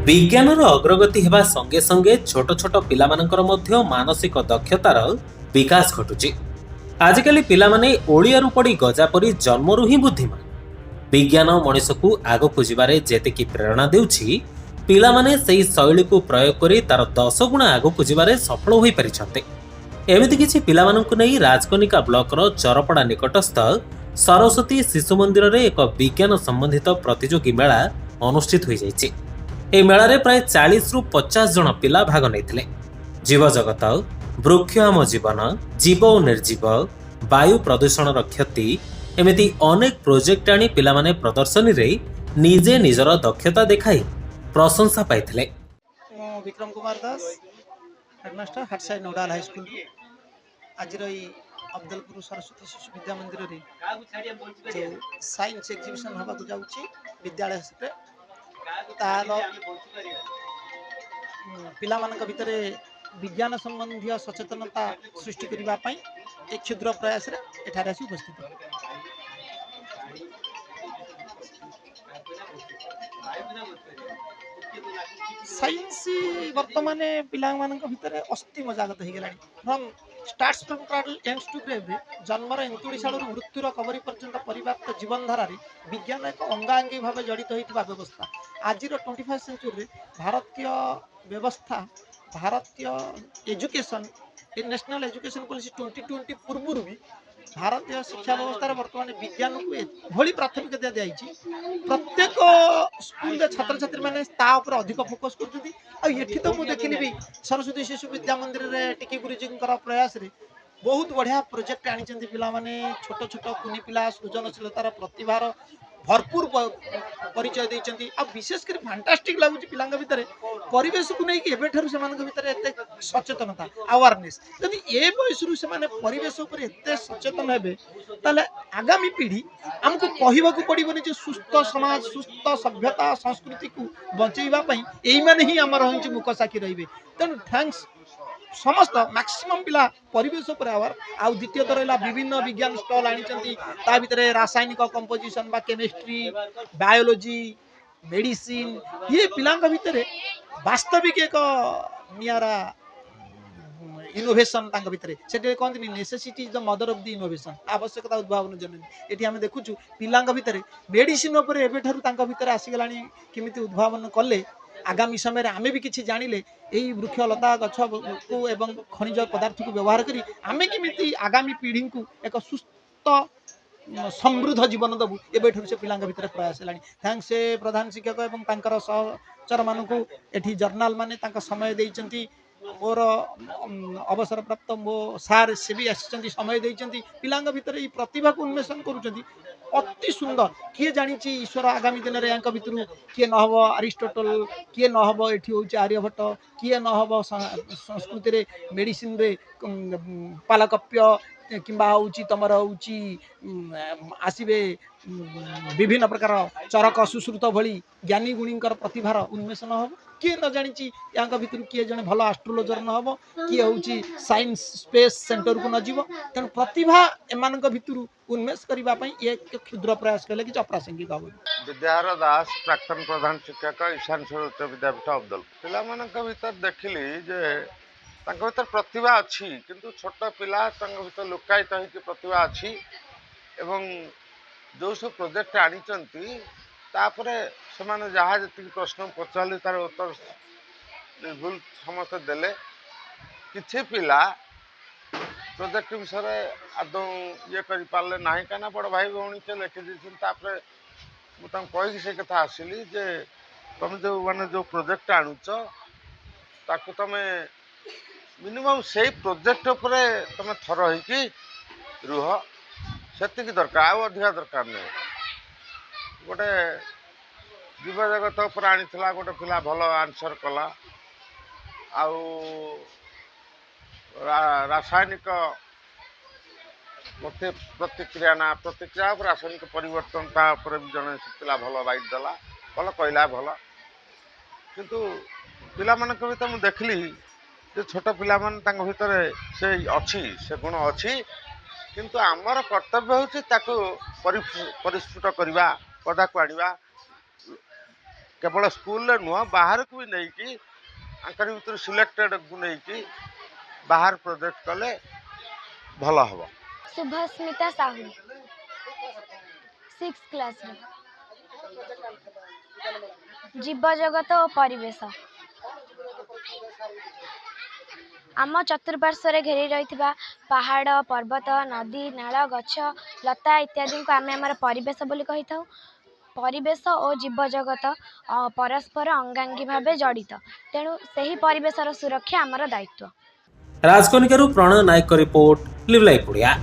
विज्ञानर अग्रगति हेबा संगे संगे छोट छोट पिलामानंकर मध्य मानसिक दक्षतार विकास घटुची। आजिकाली पिलामाने ओडियारू पड़ी गजा परी जन्मरू ही बुद्धिमान। विज्ञान मनीष को आगकू जिबारे जेतिकी प्रेरणा देउछि, पिलामाने सेही शैली को प्रयोग करी तार 10 गुणा आगकू जिबारे सफल होई परिछन्ते। एमिति किछि पिलामानंकु नै राजकनिका ब्लॉकर चरपड़ा निकटस्थ सरस्वती शिशु मंदिर रे एक विज्ञान संबंधित प्रतियोगी मेला अनुष्ठित होई जाइछि। ए मेलारे प्राय 40 रु 50 जन पिला भाग नैथिले। जीव जगत, वृक्ष आम जीवन, जीव और निर्जीव, वायु प्रदूषण क्षति एमिति अनेक प्रोजेक्ट आनी पिलामाने प्रदर्शनी रे निजे निजर दक्षता देखाई प्रशंसा पाइथिले। Vikram Kumar Das headmaster हाटसाई नोडाल high school आज अब्दुलपुर सरस्वती शिशु विद्या मंदिर रे जो साइंस एग्जिबिशन हवा जाऊँगी विद्यालय तार पिला भितर विज्ञान संबंधी सचेतनता सृष्टि करने एक क्षुद्र प्रयास एठारे आसी उपस्थित। साइंस वर्तमान पिला भितर अस्थि मजागत हो गला from starts from cradle ends to grave जन्मर एंतुड़ीशालू मृत्युर कबरी पर्यंत परिव्याप्त जीवन धारा विज्ञान एक अंगांगी भाव जड़ित होता व्यवस्था आज 21st सेंचुरी भारतीय व्यवस्था भारतीय एजुकेशन नेशनल एजुकेशन पॉलिसी 2020 पूर्व भी भारतीय शिक्षा व्यवस्था वर्तमान विज्ञान को भली प्राथमिकता दी प्रत्येक स्कूल छात्र छात्री मैंने अधिक फोकस कर तो मुझे देखिली भी सरस्वती शिशु विद्या मंदिर रे टिकी गुरुजी प्रयास रे बहुत बढ़िया प्रोजेक्ट आनी पिलाने छोट छोट कुनी पिला सृजनशीलतार प्रतिभार भरपूर परिचय देइचंती। आ विशेषकर फैंटास्टिक लगुच पिला भितर परिवेश को नहीं एबेठारु से भितर एते सचेतनता अवेयरनेस यदि ए बयसरु से परिवेश उपर एते सचेतन हेबे ताले आगामी पीढ़ी हमको कहबाकू पड़िबनी जे सुस्थ समाज सुस्थ सभ्यता संस्कृति को बचैबा पई एई माने ही हमर होंची मुख साखी रहिबे। तेणु थैंक्स समस्त मैक्सिमम पिला परिवेश पर आवर आउ द्वितीय रहा विभिन्न विज्ञान स्टॉल आनी भितर रासायनिक कंपोजिशन बा केमिस्ट्री बायोलॉजी मेडिसिन ये पिला भितर वास्तविक एक नियारा इनोवेशन भितर से कहते necessity is the mother of the innovation आवश्यकता उद्भावन जननी ये आम देखु पिला भितर मेडिसिन एबेठारु भितर आसीगला केमिति उद्भावन कले आगामी समय आम भी किसी जानिले यही वृक्ष लता गछ को एवं खनिज पदार्थ को व्यवहार करी आम केमिति आगामी पीढ़ी को एक सुस्थ समृद्ध जीवन दबु एबेठू से पिला भितर प्रयास है। थैंक्स प्रधान शिक्षक एवं तांकर सहचर मानक एठी जर्नाल माने तांका समय देइचंती मोर अवसर प्राप्त मो सार से भी आसी समय देइचंती पिला भितर ये प्रतिभा को उन्मेषण करुचंती अति सुंदर किए जानी ईश्वर आगामी दिन में भितर किए नहब अरिस्टोटल किए नहब एठी होउची आर्यभट्ट किए नहब संस्कृति रे मेडिसिन रे पालकप्य किंबा होउची तमर होउची आसीबे विभिन्न प्रकार चरक सुश्रुत भली ज्ञानी गुणींकर प्रतिभार उन्मेषण हम किए न जानी या भितर किए जने भल एस्ट्रोलोजर न हम किए होउची साइंस स्पेस सेंटर को न जीव तेणु प्रतिभा एमान भितर उन्मेष करने एक क्षुद्र प्रयास कले कि अप्रासंगिक हम। विद्याधर दास प्राक्तन प्रधान शिक्षक ईशान उच्च विद्यापीठ अब्दुल पिला भीतर देखिली जे भीतर प्रतिभा अच्छी किंतु छोट पिला भीतर लुकायित होकर प्रतिभा अच्छी एवं जो सब प्रोजेक्ट आनी से जहाँ जी प्रश्न पचारे तार उत्तर निर्भुल समस्त देले किसी पिला प्रोजेक्ट विषय आदौ ये करें ना कहीं बड़ भाई भौणी से लिखी मुझे कही से कथा आसिली जे तुम जो माने जो प्रोजेक्ट आणुच ताकू तुम मिनिमम से प्रोजेक्ट उपर तुम थर हो रुह से दरकार आउ अधिका दरकार नहीं गोटे जीव जगत उपर आनी गोटे पिला भल आंसर कला आउ रासायनिक प्रतिक्रिया ना प्रतिक्रिया रासायनिक परिवर्तन तापर भी जड़े पिला भल बाइट देला भल कहला भल किंतु पिला मानक भीतर मुझे देखली जे छोट पिला मान भीतर से अच्छी से गुण अच्छी किंतु आमर कर्तव्य होची ताकू परिस्फुट करवा पदा को आनिबा केवल स्कूल नुह बाहर को भी नहीं कि आंकर भीतर सिलेक्टेड को नहीं कि बाहर प्रोजेक्ट कले भल हम। शुभस्मिता साहू 6 क्लास जीव जगत और परिवेश आम चतुर्पार्श्व घेरी रही पहाड़ पर्वत नदी नाल गछ लता इत्यादि को आम आम परिवेश बोली कही था। परिवेश और जीव जगत परस्पर अंगांगी भाव जड़ित तेणु से ही परिवेशर सुरक्षा आमर दायित्व। राजकनिका प्रणय नायक रिपोर्ट लिव लाइव ओडिया।